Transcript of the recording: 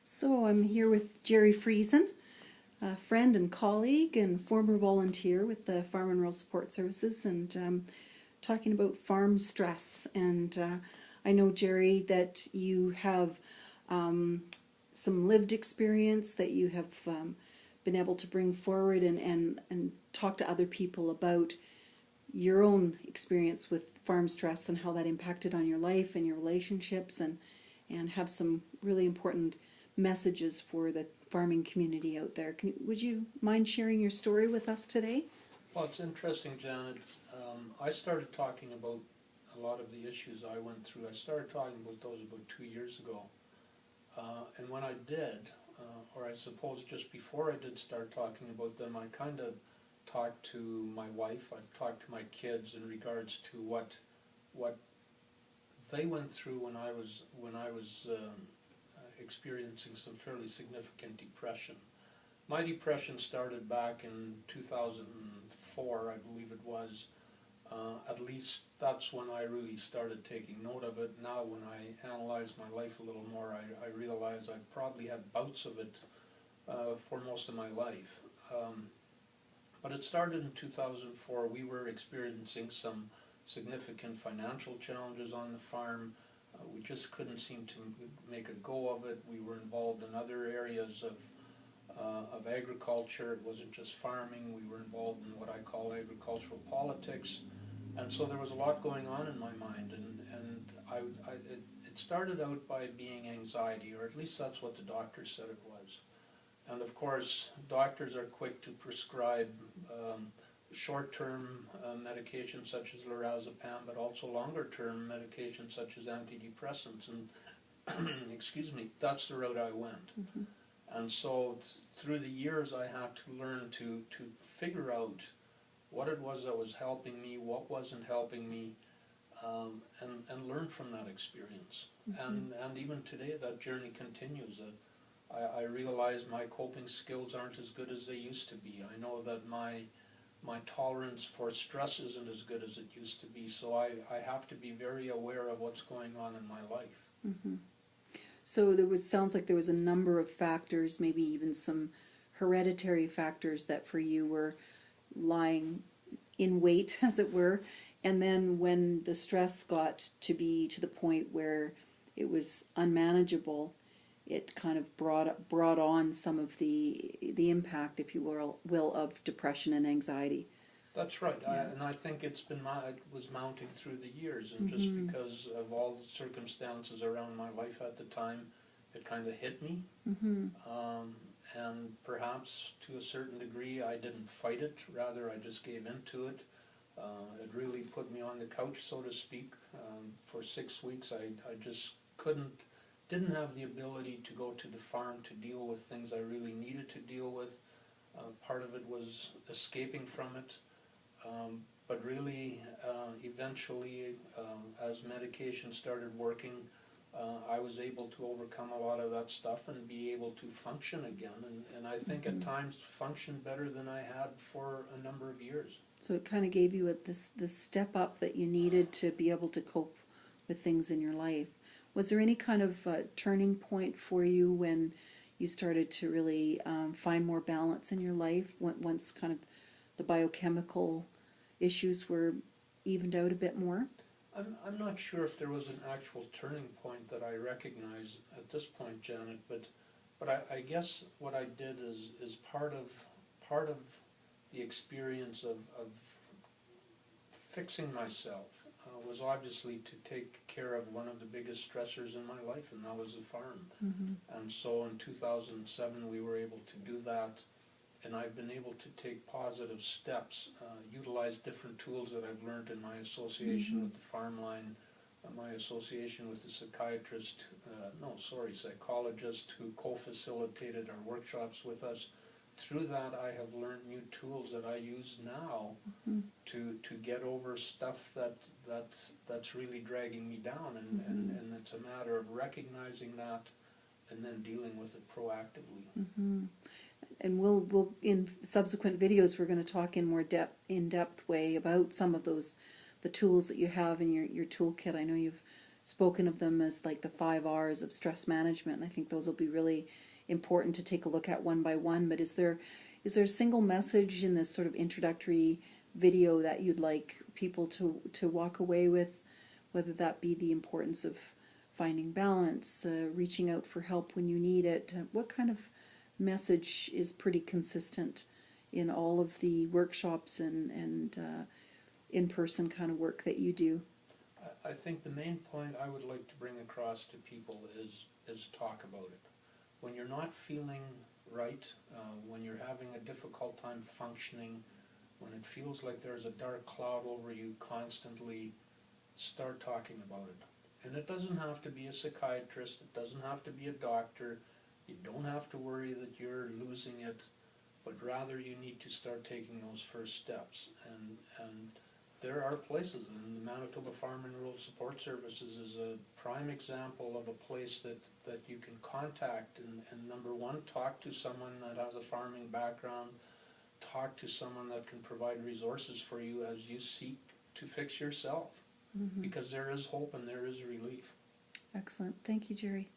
So I'm here with Gerry Friesen, a friend and colleague and former volunteer with the Farm and Rural Support Services, and talking about farm stress. And I know, Gerry, that you have some lived experience that you have been able to bring forward and talk to other people about your own experience with farm stress and how that impacted on your life and your relationships, and have some really important messages for the farming community out there. Would you mind sharing your story with us today? Well, it's interesting, Janet. I started talking about a lot of the issues I went through. I started talking about those about 2 years ago. And when I did, or I suppose just before I did start talking about them, I kind of talked to my wife, I talked to my kids in regards to what they went through when I was experiencing some fairly significant depression. My depression started back in 2004, I believe it was. At least that's when I really started taking note of it. Now when I analyze my life a little more, I realize I've probably had bouts of it for most of my life. But it started in 2004. We were experiencing some significant financial challenges on the farm. We just couldn't seem to make a go of it. We were involved in other areas of agriculture. It wasn't just farming. We were involved in what I call agricultural politics. And so there was a lot going on in my mind. It started out by being anxiety, or at least that's what the doctor said it was. And of course, doctors are quick to prescribe short-term medications such as lorazepam, but also longer-term medications such as antidepressants. And excuse me, that's the route I went. Mm-hmm. And so through the years, I had to learn to figure out what it was that was helping me, what wasn't helping me, and learn from that experience. Mm-hmm. And even today, that journey continues. I realize my coping skills aren't as good as they used to be. I know that my tolerance for stress isn't as good as it used to be, so I have to be very aware of what's going on in my life. Mm-hmm. So sounds like there was a number of factors, maybe even some hereditary factors that for you were lying in wait, as it were, and then when the stress got to be to the point where it was unmanageable, it kind of brought on some of the impact, if you will, of depression and anxiety. That's right, Yeah. And I think it was mounting through the years, and just Mm-hmm. because of all the circumstances around my life at the time, it kind of hit me. Mm-hmm. And perhaps to a certain degree I didn't fight it, rather I just gave into it. It really put me on the couch, so to speak. For 6 weeks I just didn't have the ability to go to the farm to deal with things I really needed to deal with. Part of it was escaping from it, but really eventually as medication started working, I was able to overcome a lot of that stuff and be able to function again, and I think Mm-hmm. at times functioned better than I had for a number of years. So it kind of gave you this step up that you needed to be able to cope with things in your life. Was there any kind of turning point for you when you started to really find more balance in your life, once kind of the biochemical issues were evened out a bit more? I'm not sure if there was an actual turning point that I recognize at this point, Janet, but I guess what I did is part of the experience of fixing myself was obviously to take care of one of the biggest stressors in my life, and that was the farm. Mm-hmm. And so in 2007 we were able to do that, and I've been able to take positive steps, utilize different tools that I've learned in my association Mm-hmm. with the farm line, my association with the psychologist who co-facilitated our workshops with us. Through that I have learned new tools that I use now Mm-hmm. to get over stuff that's really dragging me down, and it's a matter of recognizing that and then dealing with it proactively. Mm-hmm. And we'll in subsequent videos we're going to talk in more in-depth way about some of the tools that you have in your toolkit. I know you've spoken of them as like the 5 R's of stress management. And I think those will be really important to take a look at one by one. But is there a single message in this sort of introductory video that you'd like people to walk away with, whether that be the importance of finding balance, reaching out for help when you need it? What kind of message is pretty consistent in all of the workshops and in-person kind of work that you do? I think the main point I would like to bring across to people is talk about it. When you're not feeling right, when you're having a difficult time functioning, when it feels like there's a dark cloud over you constantly, start talking about it. And it doesn't have to be a psychiatrist, it doesn't have to be a doctor, you don't have to worry that you're losing it, but rather you need to start taking those first steps. And there are places, and the Manitoba Farm and Rural Support Services is a prime example of a place that you can contact and number one, talk to someone that has a farming background, talk to someone that can provide resources for you as you seek to fix yourself. Mm-hmm. Because there is hope and there is relief. Excellent. Thank you, Gerry.